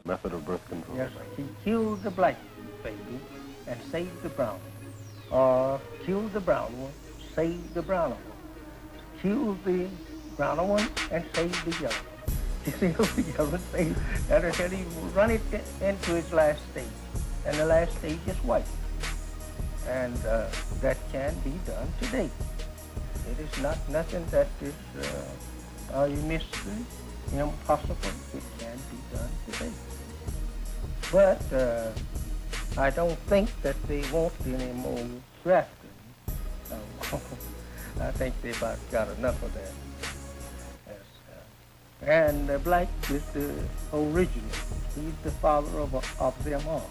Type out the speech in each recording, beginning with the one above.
method of birth control. Yes, he killed the black baby and saved the brown one. Or killed the brown one, saved the brown one. Killed the brown one and saved the yellow one. You see, the yellow saved, that is how he run it into its last stage. And the last stage is white. And that can be done today. It is not nothing that is a mystery, impossible. It can be done today. But I don't think that they want any more grafting. I think they about got enough of that. Yes, and the black is the original. He's the father of them all.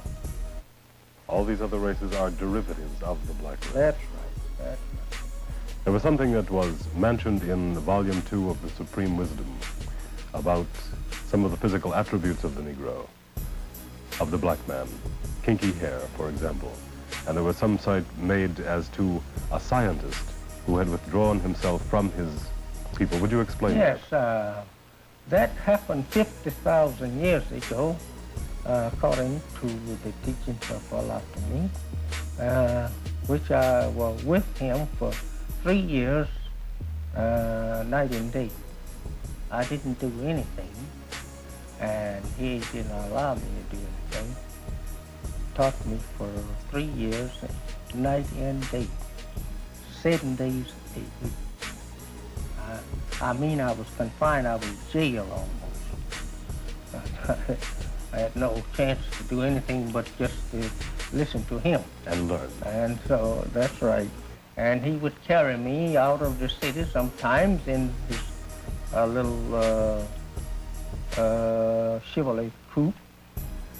All these other races are derivatives of the black race. That's right. That's right. There was something that was mentioned in Volume 2 of the Supreme Wisdom about some of the physical attributes of the Negro, of the black man. Kinky hair, for example. And there was some cite made as to a scientist who had withdrawn himself from his people. Would you explain that? Yes, that happened 50,000 years ago, according to the teachings of Alatomy, which I was with him for 3 years, night and day. I didn't do anything, and he didn't allow me to do anything. Taught me for 3 years, night and day, 7 days a week. I mean, I was confined. I was jailed almost. I had no chance to do anything but just to listen to him. And learn. And so, that's right. And he would carry me out of the city sometimes in his little Chevrolet coupe.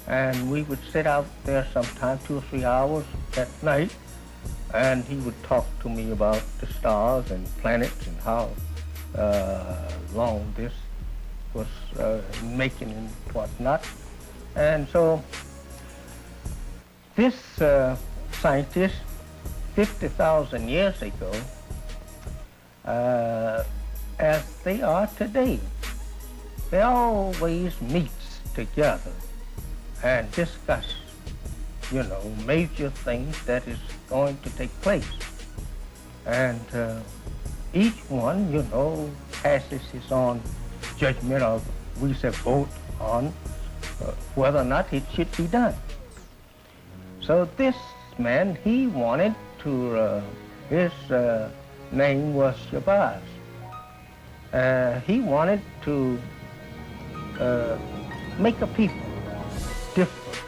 And we would sit out there sometime 2 or 3 hours at night, and he would talk to me about the stars and planets and how long this was making and whatnot. And so this scientist, 50,000 years ago, as they are today, they always meet together and discuss, major things that is going to take place. And each one, passes his own judgment of, we say, vote on whether or not it should be done. So this man, he wanted to, his name was Shabazz. He wanted to make a people different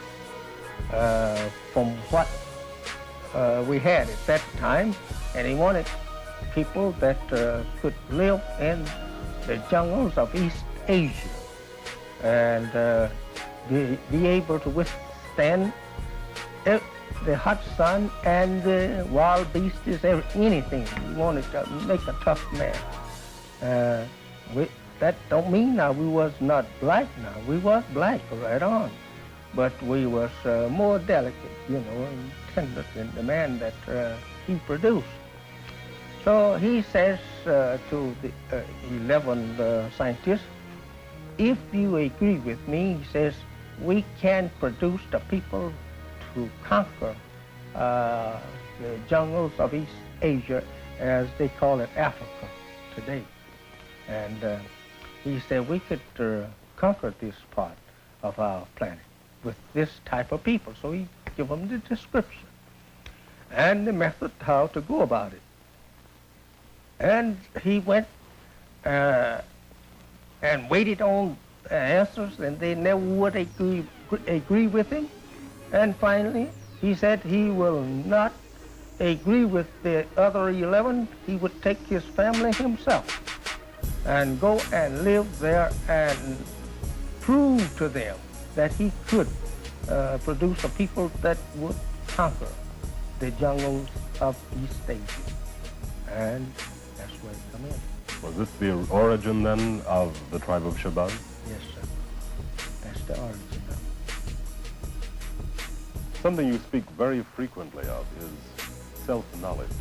from what we had at that time, and he wanted people that could live in the jungles of East Asia and be able to withstand the hot sun and the wild beasts, anything. He wanted to make a tough man. That don't mean now we was not black now. We was black right on. But we was more delicate, and tender than the man that he produced. So he says to the 11 scientists, if you agree with me, he says, we can produce the people to conquer the jungles of East Asia, as they call it Africa today. And he said we could conquer this part of our planet with this type of people. So he gave them the description and the method how to go about it. And he went and waited on answers, and they never would agree with him. And finally, he said he will not agree with the other 11. He would take his family himself and go and live there and prove to them that he could produce a people that would conquer the jungles of East Asia. And that's where it come in. Was this the origin then of the tribe of Shabazz? Yes, sir. That's the origin of it. Something you speak very frequently of is self-knowledge.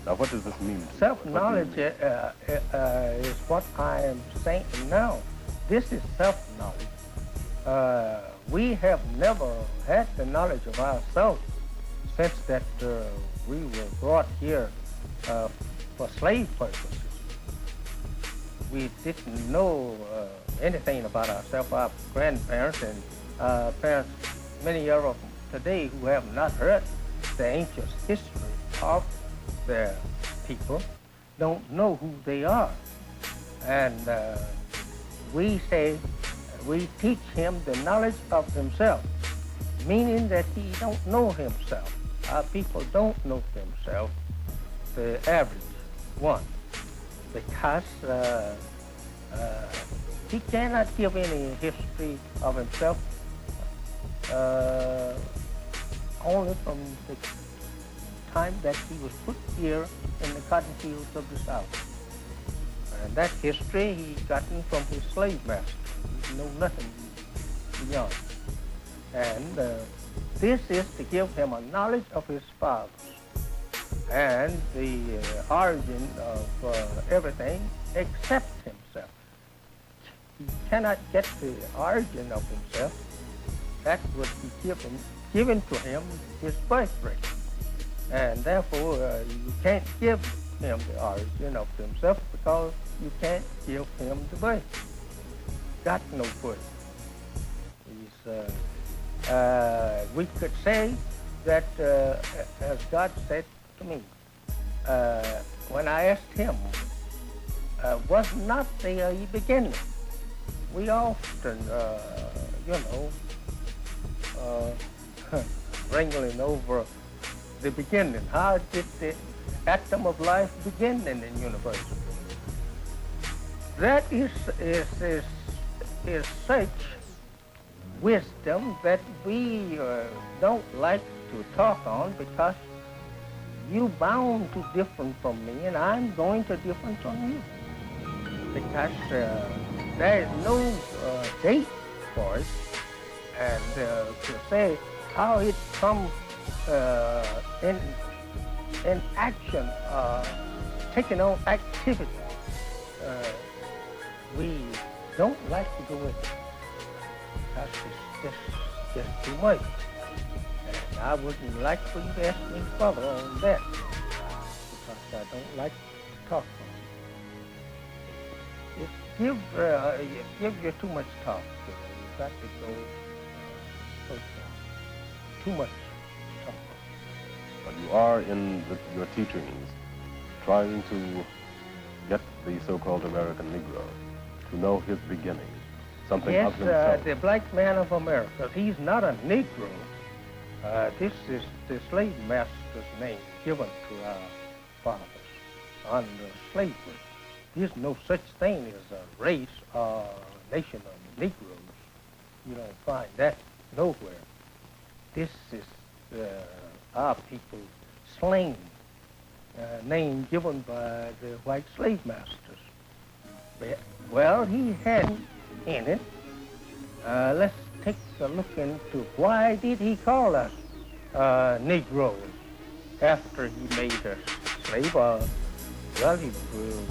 Now, what does this mean? Self-knowledge is what I am saying now. This is self-knowledge. We have never had the knowledge of ourselves since that we were brought here for slave purposes. We didn't know anything about ourselves. Our grandparents and parents, many of them today who have not heard the ancient history of their people, don't know who they are. And we say, we teach him the knowledge of himself, meaning that he don't know himself. Our people don't know themselves, the average one, because he cannot give any history of himself only from the time that he was put here in the cotton fields of the South. And that history he gotten from his slave master. He know nothing beyond. And this is to give him a knowledge of his fathers and the origin of everything except himself. He cannot get the origin of himself. That would be given to him his birthright. And therefore, you can't give him the origin of himself because you can't give him the birth. Got no birth. We could say that, as God said to me, when I asked him, was not there a beginning? We often, wrangling over the beginning. How did the atom of life begin in the universe? That is such wisdom that we don't like to talk on because you bound to different from me and I'm going to different from you. Because there is no date for it, and to say how it comes in action, taking on activity, we don't like to go with it. That's just too much. And I wouldn't like for you to ask me further on that, because I don't like to talk on it. It gives you too much talk. You've got to go so far. Too much talk. But you are in your teachings trying to get the so-called American Negro to know his beginning, something of himself. Yes, the black man of America. He's not a Negro. This is the slave master's name given to our fathers under slavery. There's no such thing as a race or nation of Negroes. You don't find that nowhere. This is our people's slang, name given by the white slave masters. Well, he had in it. Let's take a look into why did he call us Negroes after he made us slave? Well,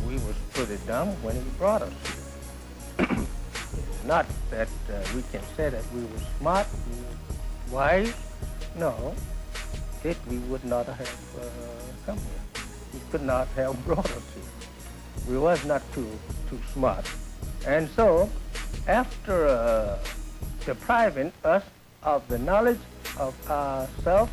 we was pretty dumb when he brought us here. It's not that we can say that we were smart and wise. No, we would not have come here. He could not have brought us here. We was not too smart. And so, after depriving us of the knowledge of ourselves,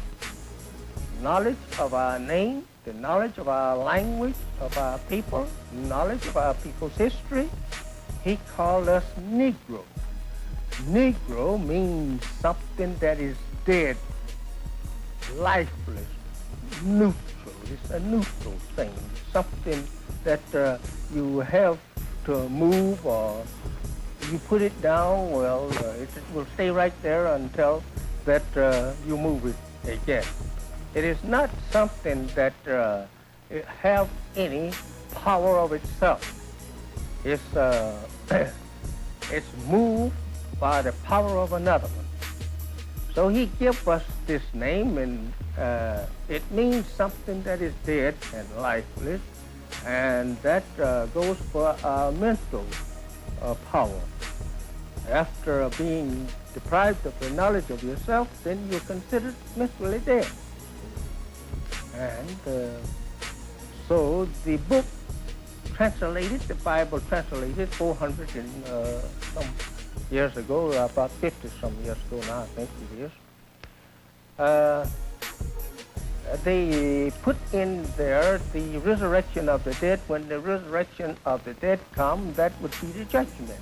knowledge of our name, the knowledge of our language, of our people, knowledge of our people's history, he called us Negro. Negro means something that is dead, lifeless, neutral. It's a neutral thing, something that you have to move or you put it down, well, it will stay right there until that you move it again. It is not something that have any power of itself. It's it's moved by the power of another one. So he gave us this name, and it means something that is dead and lifeless, and that goes for our mental power. after being deprived of the knowledge of yourself, then you're considered mentally dead. And so the book translated, the Bible translated 400 and some years ago, about 50 some years ago now, I think it is. They put in there the resurrection of the dead. When the resurrection of the dead come, that would be the judgment.